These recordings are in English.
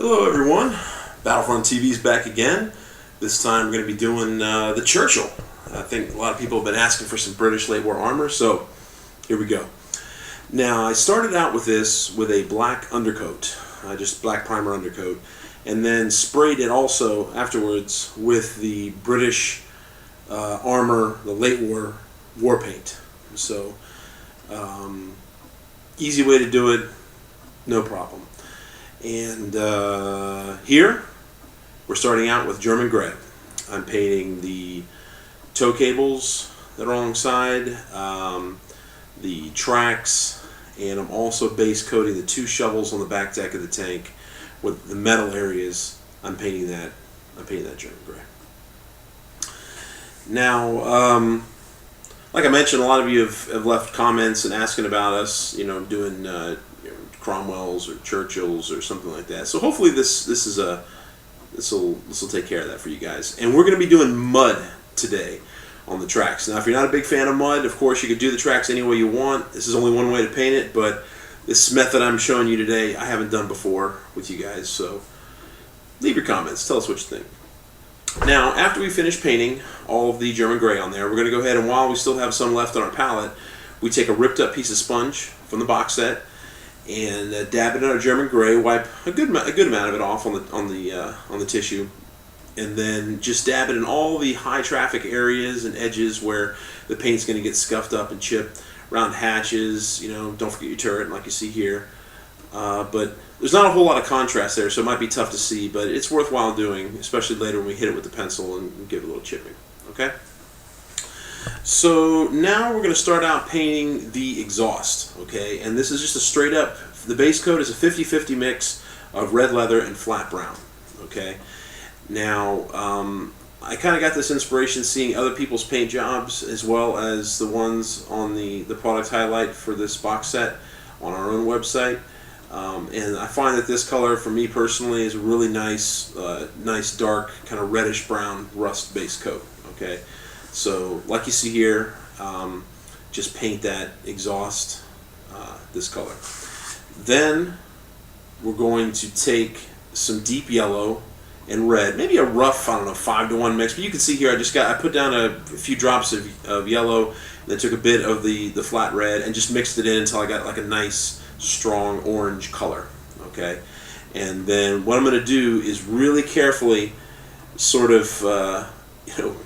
Hello everyone, Battlefront TV's back again. This time we're going to be doing the Churchill. I think a lot of people have been asking for some British late war armor, so here we go. Now I started out with this with a black undercoat, just black primer undercoat, and then sprayed it also afterwards with the British armor, the late war paint. So easy way to do it, no problem. And here we're starting out with German gray. I'm painting the tow cables that are alongside, the tracks, and I'm also base coating the two shovels on the back deck of the tank with the metal areas. I'm painting that German gray. Now, like I mentioned, a lot of you have left comments and asking about us, doing Cromwell's or Churchill's or something like that. So hopefully this will take care of that for you guys. And we're going to be doing mud today on the tracks. Now, if you're not a big fan of mud, of course you could do the tracks any way you want. This is only one way to paint it, but this method I'm showing you today I haven't done before with you guys. So leave your comments. Tell us what you think. Now, after we finish painting all of the German gray on there, we're going to go ahead and, while we still have some left on our palette, we take a ripped up piece of sponge from the box set and dab it in our German gray, wipe a good amount of it off on the tissue, and then just dab it in all the high traffic areas and edges where the paint's going to get scuffed up and chipped, around hatches, don't forget your turret like you see here. But there's not a whole lot of contrast there, so it might be tough to see, but it's worthwhile doing, especially later when we hit it with the pencil and give it a little chipping. Okay? So now we're going to start out painting the exhaust, okay? And this is just a straight up, the base coat is a 50-50 mix of red leather and flat brown, okay? Now, I kind of got this inspiration seeing other people's paint jobs as well as the ones on the product highlight for this box set on our own website. And I find that this color, for me personally, is a really nice dark, kind of reddish brown rust base coat, okay? So, like you see here, just paint that exhaust this color. Then we're going to take some deep yellow and red, maybe a rough, 5-to-1 mix. But you can see here, I put down a few drops of yellow, and then took a bit of the flat red and just mixed it in until I got like a nice, strong orange color. Okay, and then what I'm going to do is really carefully, sort of,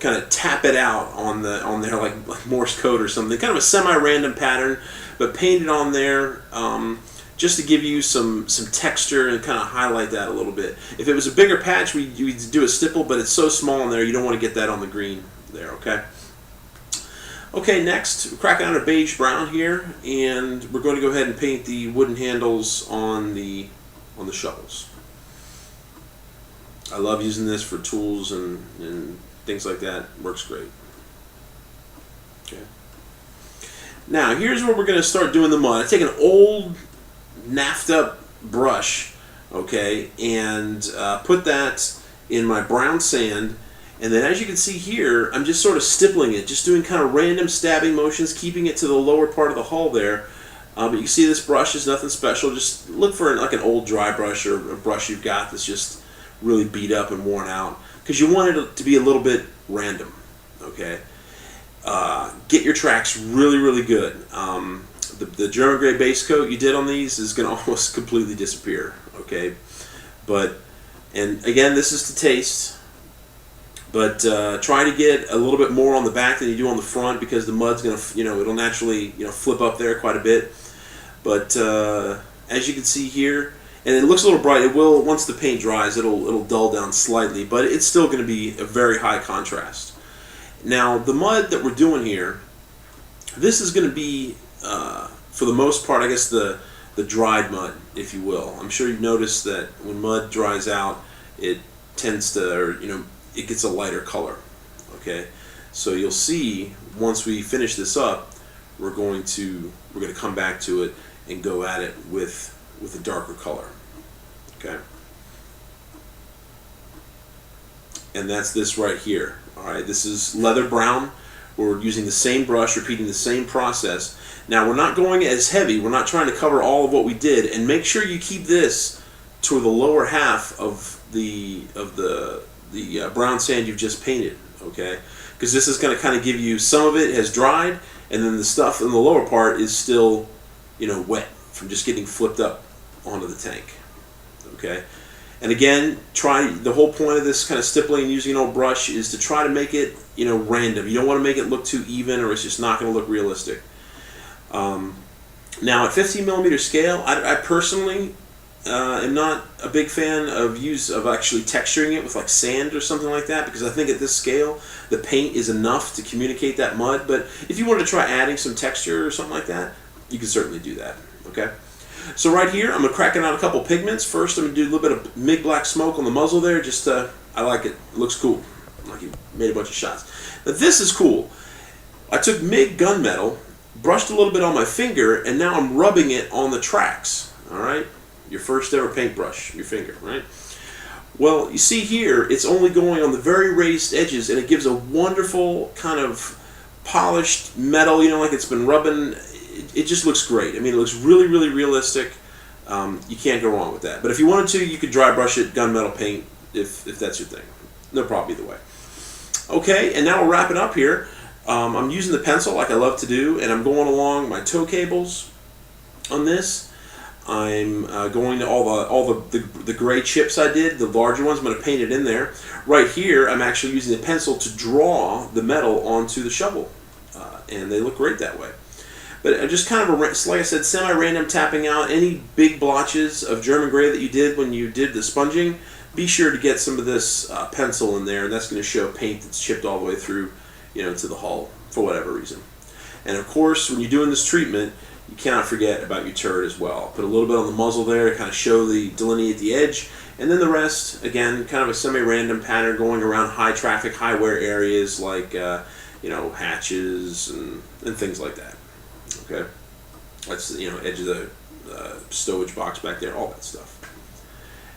kind of tap it out on there like Morse code or something, kind of a semi-random pattern, but paint it on there just to give you some texture and kind of highlight that a little bit. If it was a bigger patch, we'd do a stipple, but it's so small in there, you don't want to get that on the green there, okay? Okay, next, we're cracking out a beige brown here, and we're going to go ahead and paint the wooden handles on the shovels. I love using this for tools and things like that. Works great. Okay. Now, here's where we're going to start doing the mud. I take an old, naffed up brush, okay, and put that in my brown sand. And then, as you can see here, I'm just sort of stippling it, just doing kind of random stabbing motions, keeping it to the lower part of the hull there. But you see this brush is nothing special. Just look for like an old dry brush or a brush you've got that's just really beat up and worn out, because you want it to be a little bit random. Okay. Get your tracks really, really good. The German gray base coat you did on these is going to almost completely disappear. Okay. And again, this is to taste. But try to get a little bit more on the back than you do on the front, because the mud's going to, it'll naturally, flip up there quite a bit. But as you can see here, and it looks a little bright. It will, once the paint dries, it'll dull down slightly, but it's still going to be a very high contrast. Now, the mud that we're doing here, this is going to be, for the most part, I guess the dried mud, if you will. I'm sure you've noticed that when mud dries out, it tends to, or, it gets a lighter color. Okay, so you'll see once we finish this up, we're going to come back to it and go at it with a darker color. Okay, and that's this right here. All right, this is leather brown. We're using the same brush, repeating the same process. Now, we're not going as heavy. We're not trying to cover all of what we did, and make sure you keep this to the lower half of the brown sand you've just painted, okay? Because this is going to kind of give you, some of it has dried, and then the stuff in the lower part is still, you know, wet from just getting flipped up onto the tank, okay? And again, the whole point of this kind of stippling and using an old brush is to try to make it, you know, random. You don't want to make it look too even, or it's just not going to look realistic. Now at 15mm scale, I personally am not a big fan of actually texturing it with like sand or something like that, because I think at this scale the paint is enough to communicate that mud. But if you wanted to try adding some texture or something like that, you can certainly do that, okay? So right here, I'm going to crack out a couple pigments. First, I'm going to do a little bit of MIG Black Smoke on the muzzle there. Just, I like it. It looks cool. Like you made a bunch of shots. But this is cool. I took MIG Gun Metal, brushed a little bit on my finger, and now I'm rubbing it on the tracks. All right? Your first ever paintbrush, your finger, right? Well, you see here, it's only going on the very raised edges, and it gives a wonderful kind of polished metal, you know, like it's been rubbing. It just looks great. I mean, it looks really, really realistic. You can't go wrong with that. But if you wanted to, you could dry brush it, gunmetal paint, if that's your thing. No problem either way. Okay, and now we'll wrap it up here. I'm using the pencil like I love to do, and I'm going along my tow cables on this. I'm going to all the gray chips I did, the larger ones. I'm going to paint it in there. Right here, I'm actually using the pencil to draw the metal onto the shovel, and they look great that way. But just kind of, like I said, semi-random tapping out any big blotches of German gray that you did when you did the sponging. Be sure to get some of this pencil in there, and that's going to show paint that's chipped all the way through, you know, to the hull for whatever reason. And of course, when you're doing this treatment, you cannot forget about your turret as well. Put a little bit on the muzzle there to kind of delineate the edge, and then the rest, again, kind of a semi-random pattern going around high traffic, high wear areas like, you know, hatches and things like that. Okay, that's, you know, edge of the stowage box back there, all that stuff.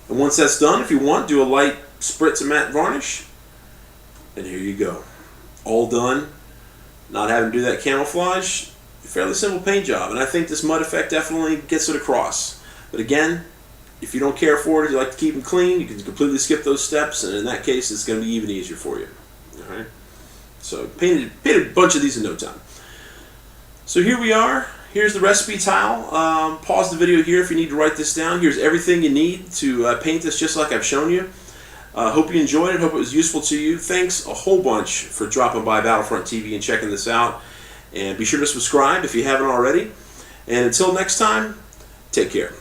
And once that's done, if you want, do a light spritz of matte varnish, and here you go, all done. Not having to do that camouflage, fairly simple paint job, and I think this mud effect definitely gets it across. But again, if you don't care for it, if you like to keep them clean, you can completely skip those steps, and in that case, it's going to be even easier for you. All right, so painted a bunch of these in no time. So here we are. Here's the recipe tile. Pause the video here if you need to write this down. Here's everything you need to paint this just like I've shown you. Hope you enjoyed it. Hope it was useful to you. Thanks a whole bunch for dropping by Battlefront TV and checking this out. And be sure to subscribe if you haven't already. And until next time, take care.